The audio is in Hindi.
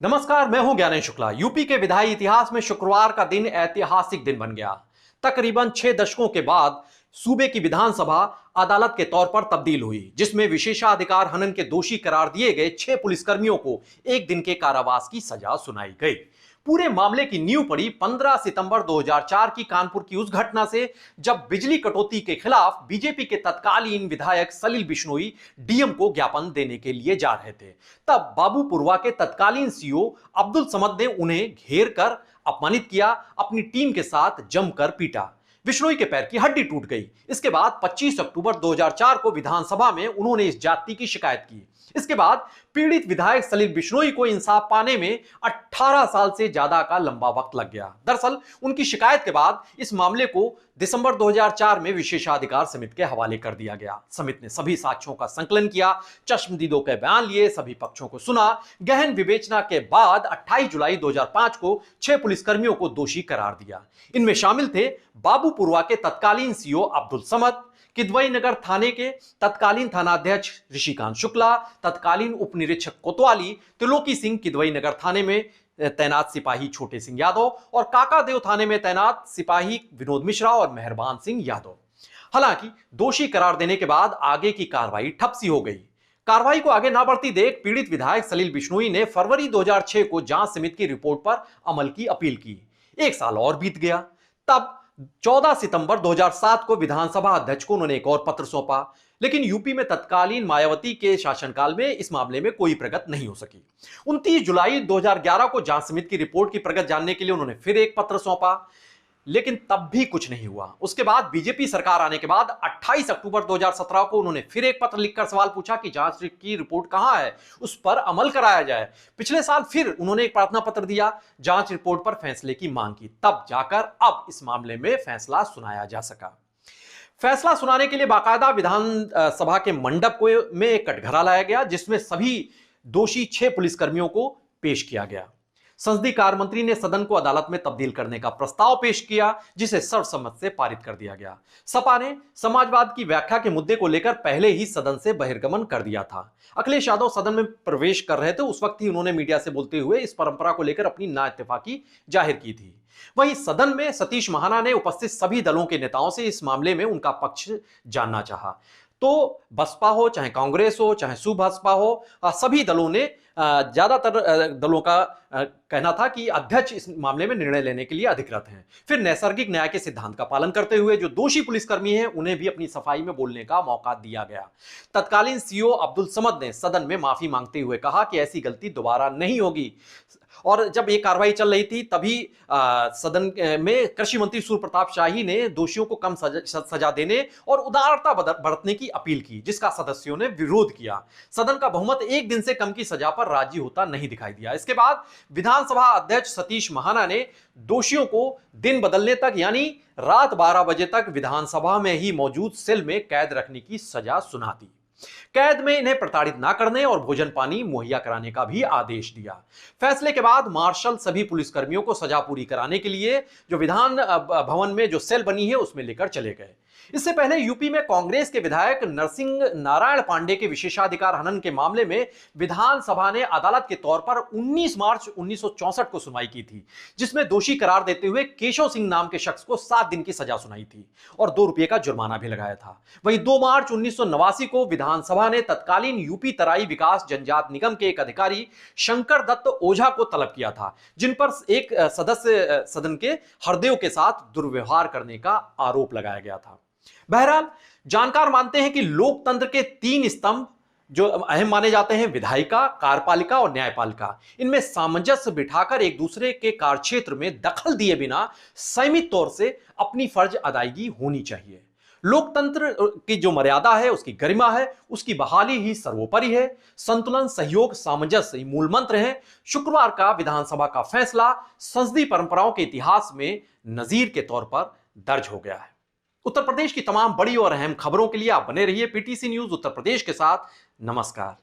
नमस्कार, मैं हूं ज्ञानेश शुक्ला। यूपी के विधायी इतिहास में शुक्रवार का दिन ऐतिहासिक दिन बन गया। तकरीबन 6 दशकों के बाद सूबे की विधानसभा अदालत के तौर पर तब्दील हुई, जिसमें विशेषाधिकार हनन के दोषी करार दिए गए 6 पुलिसकर्मियों को एक दिन के कारावास की सजा सुनाई गई। पूरे मामले की नींव पड़ी 15 सितंबर 2004 की कानपुर की उस घटना से, जब बिजली कटौती के खिलाफ बीजेपी के तत्कालीन विधायक सलील बिश्नोई डीएम को ज्ञापन देने के लिए जा रहे थे। तब बाबूपुरवा के तत्कालीन सीओ अब्दुल समद ने उन्हें घेर कर अपमानित किया, अपनी टीम के साथ जमकर पीटा। बिश्नोई के पैर की हड्डी टूट गई। इसके बाद 25 अक्टूबर 2004 को विधानसभा में उन्होंने इस जाति की शिकायत की। इसके बाद पीड़ित विधायक सलील बिश्नोई को इंसाफ पाने में 18 साल से ज्यादा का लंबा वक्त लग गया। दरअसल उनकी शिकायत के बाद इस मामले को दिसंबर 2004 में विशेषाधिकार समिति के हवाले कर दिया गया। समिति ने सभी साक्ष्यों का संकलन किया, चश्मदीदों के बयान लिए, सभी पक्षों को सुना। गहन विवेचना के बाद 28 जुलाई 2005 को 6 पुलिसकर्मियों को दोषी करार दिया। इनमें शामिल थे बाबूपुरवा के तत्कालीन सीओ अब्दुल समद, किदवई नगर थाने के तत्कालीन थानाध्यक्ष ऋषिकांत शुक्ला, तत्कालीन उप निरीक्षक कोतवाली त्रिलोकी सिंह, किदवई नगर थाने में तैनात सिपाही छोटे सिंह यादव और काकादेव थाने में तैनात सिपाही विनोद मिश्रा और मेहरबान सिंह यादव। हालांकि दोषी करार देने के बाद आगे की कार्रवाई ठप सी हो गई। कार्रवाई को आगे ना बढ़ती देख पीड़ित विधायक सलील बिश्नोई ने फरवरी 2006 को जांच समिति की रिपोर्ट पर अमल की अपील की। एक साल और बीत गया। तब 14 सितंबर 2007 को विधानसभा अध्यक्ष को उन्होंने एक और पत्र सौंपा, लेकिन यूपी में तत्कालीन मायावती के शासनकाल में इस मामले में कोई प्रगति नहीं हो सकी। 29 जुलाई 2011 को जांच समिति की रिपोर्ट की प्रगति जानने के लिए उन्होंने फिर एक पत्र सौंपा, लेकिन तब भी कुछ नहीं हुआ। उसके बाद बीजेपी सरकार आने के बाद 28 अक्टूबर 2017 को उन्होंने फिर एक पत्र लिखकर सवाल पूछा कि जांच की रिपोर्ट कहां है, उस पर अमल कराया जाए। पिछले साल फिर उन्होंने एक प्रार्थना पत्र दिया, जांच रिपोर्ट पर फैसले की मांग की। तब जाकर अब इस मामले में फैसला सुनाया जा सका। फैसला सुनाने के लिए बाकायदा विधानसभा के मंडप में एक कटघरा लाया गया, जिसमें सभी दोषी 6 पुलिसकर्मियों को पेश किया गया। संसदीय कार्य मंत्री ने सदन को अदालत में तब्दील करने का प्रस्ताव पेश किया, जिसे सर्वसम्मति से पारित कर दिया गया। सपा ने समाजवाद की व्याख्या के मुद्दे को लेकर पहले ही सदन से बहिर्गमन कर दिया था। अखिलेश यादव सदन में प्रवेश कर रहे थे, उस वक्त ही उन्होंने मीडिया से बोलते हुए इस परंपरा को लेकर अपनी नाइत्तेफाकी जाहिर की थी। वहीं सदन में सतीश महाना ने उपस्थित सभी दलों के नेताओं से इस मामले में उनका पक्ष जानना चाहा। तो बसपा हो, चाहे कांग्रेस हो, चाहे सुबसपा हो, सभी दलों ने ज्यादातर दलों का कहना था कि अध्यक्ष इस मामले में निर्णय लेने के लिए अधिकृत हैं। फिर नैसर्गिक न्याय के सिद्धांत का पालन करते हुए जो दोषी पुलिसकर्मी हैं उन्हें भी अपनी सफाई में बोलने का मौका दिया गया। तत्कालीन सीओ अब्दुल समद ने सदन में माफी मांगते हुए कहा कि ऐसी गलती दोबारा नहीं होगी। और जब ये कार्रवाई चल रही थी तभी सदन में कृषि मंत्री सूर्य प्रताप शाही ने दोषियों को कम सजा देने और उदारता बरतने की अपील की, जिसका सदस्यों ने विरोध किया। सदन का बहुमत एक दिन से कम की सजा पर राजी होता नहीं दिखाई दिया। इसके बाद विधानसभा अध्यक्ष सतीश महाना ने दोषियों को दिन बदलने तक, यानी रात 12 बजे तक विधानसभा में ही मौजूद सेल में कैद रखने की सजा सुना दी। कैद में इन्हें प्रताड़ित न करने और भोजन पानी मुहैया कराने का भी आदेश दिया। फैसले के बाद मार्शल सभी पुलिसकर्मियों को सजा पूरी कराने के लिए जो विधान भवन में जो सेल बनी है उसमें लेकर चले गए। इससे पहले यूपी में कांग्रेस के विधायक नरसिंह नारायण पांडे के विशेषाधिकार हनन के मामले में विधानसभा ने अदालत के तौर पर 19 मार्च 1964 को सुनवाई की थी, जिसमें दोषी करार देते हुए केशव सिंह नाम के शख्स को 7 दिन की सजा सुनाई थी और 2 रुपये का जुर्माना भी लगाया था। वहीं 2 मार्च 1989 को विधानसभा ने तत्कालीन यूपी तराई विकास जनजात निगम के एक अधिकारी शंकर दत्त ओझा को तलब किया था, जिन पर एक सदस्य सदन के हरदेव के साथ दुर्व्यवहार करने का आरोप लगाया गया था। बहरहाल जानकार मानते हैं कि लोकतंत्र के 3 स्तंभ जो अहम माने जाते हैं, विधायिका, कार्यपालिका और न्यायपालिका, इनमें सामंजस्य बिठाकर एक दूसरे के कार्यक्षेत्र में दखल दिए बिना संयमित तौर से अपनी फर्ज अदायगी होनी चाहिए। लोकतंत्र की जो मर्यादा है, उसकी गरिमा है, उसकी बहाली ही सर्वोपरि है। संतुलन, सहयोग, सामंजस्य मूल मंत्र हैं। शुक्रवार का विधानसभा का फैसला संसदीय परंपराओं के इतिहास में नजीर के तौर पर दर्ज हो गया है। उत्तर प्रदेश की तमाम बड़ी और अहम खबरों के लिए आप बने रहिए पीटीसी न्यूज उत्तर प्रदेश के साथ। नमस्कार।